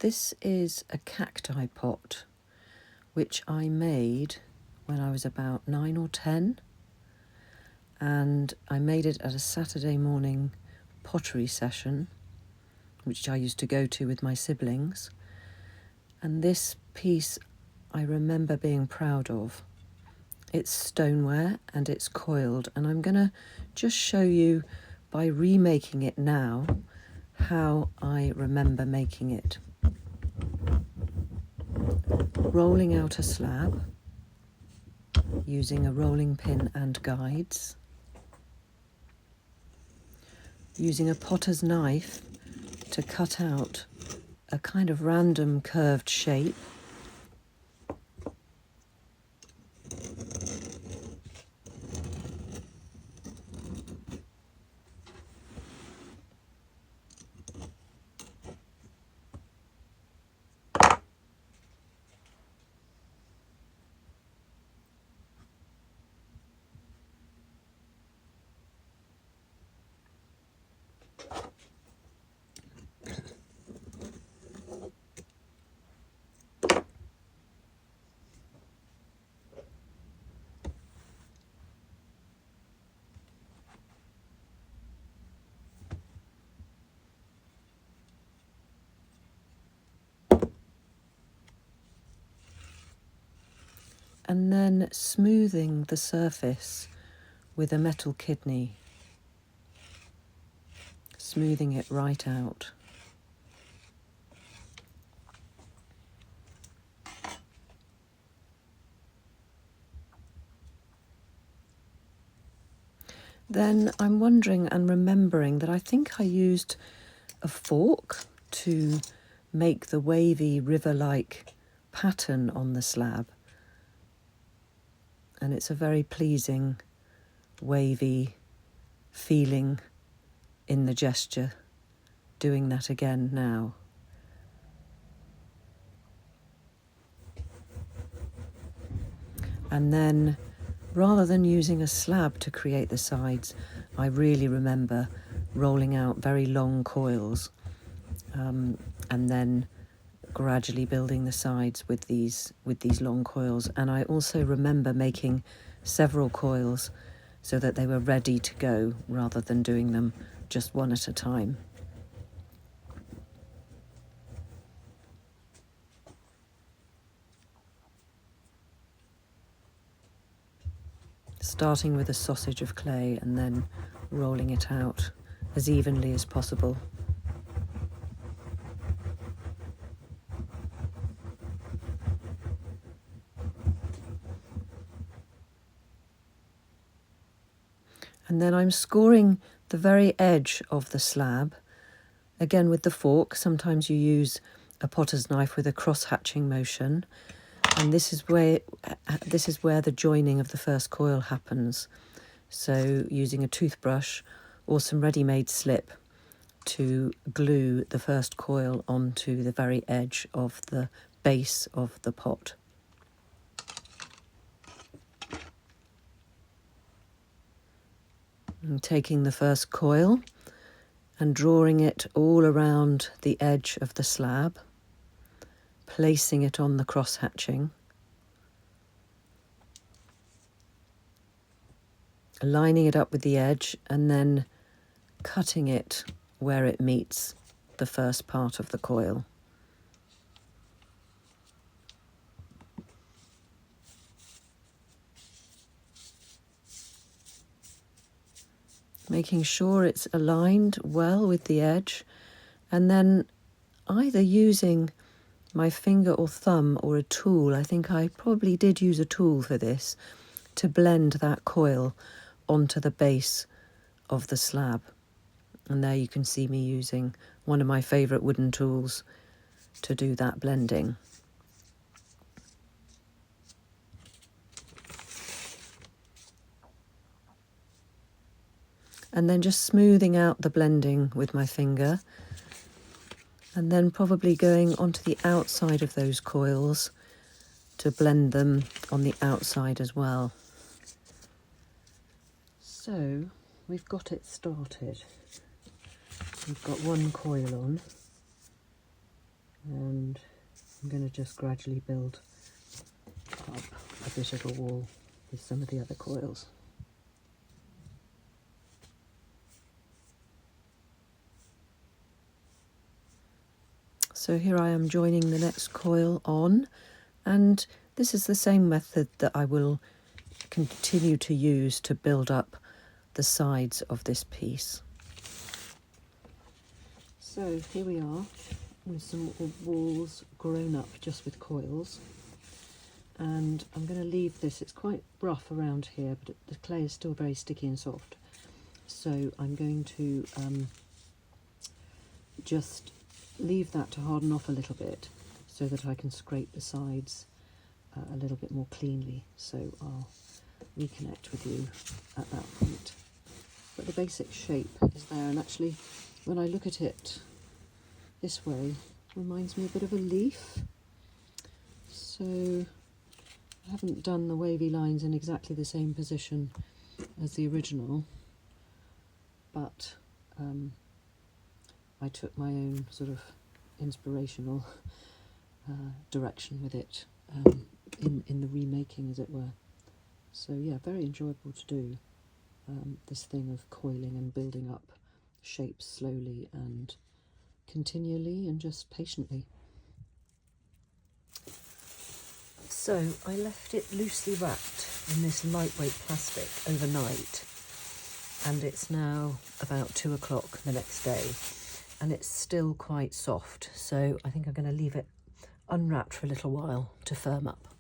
This is a cacti pot, which I made when I was about 9 or 10. And I made it at a Saturday morning pottery session, which I used to go to with my siblings. And this piece I remember being proud of. It's stoneware and it's coiled, and I'm going to just show you by remaking it now how I remember making it. Rolling out a slab using a rolling pin and guides, using a potter's knife to cut out a kind of random curved shape, and then smoothing the surface with a metal kidney, smoothing it right out. Then I'm wondering and remembering that I think I used a fork to make the wavy river-like pattern on the slab. And it's a very pleasing, wavy feeling in the gesture, doing that again now. And then, rather than using a slab to create the sides, I really remember rolling out very long coils and then gradually building the sides with these long coils. And I also remember making several coils so that they were ready to go rather than doing them just one at a time. Starting with a sausage of clay and then rolling it out as evenly as possible. And then I'm scoring the very edge of the slab, again with the fork. Sometimes you use a potter's knife with a cross-hatching motion. And this is where the joining of the first coil happens. So using a toothbrush or some ready-made slip to glue the first coil onto the very edge of the base of the pot. And taking the first coil and drawing it all around the edge of the slab, placing it on the cross-hatching, lining it up with the edge and then cutting it where it meets the first part of the coil. Making sure it's aligned well with the edge, and then either using my finger or thumb or a tool, I think I probably did use a tool for this, to blend that coil onto the base of the slab. And there you can see me using one of my favourite wooden tools to do that blending. And then just smoothing out the blending with my finger, and then probably going onto the outside of those coils to blend them on the outside as well. So we've got it started. We've got one coil on. and I'm going to just gradually build up a bit of a wall with some of the other coils. So here I am joining the next coil on, and this is the same method that I will continue to use to build up the sides of this piece. So here we are with some walls grown up just with coils, and I'm going to leave this. It's quite rough around here, but the clay is still very sticky and soft, so I'm going to just leave that to harden off a little bit so that I can scrape the sides a little bit more cleanly. So I'll reconnect with you at that point. But the basic shape is there, and actually when I look at it this way, it reminds me a bit of a leaf. So I haven't done the wavy lines in exactly the same position as the original, but I took my own sort of inspirational direction with it in the remaking, as it were. So yeah, very enjoyable to do this thing of coiling and building up shapes slowly and continually and just patiently. So I left it loosely wrapped in this lightweight plastic overnight, and it's now about 2 o'clock the next day, and it's still quite soft, so I think I'm going to leave it unwrapped for a little while to firm up.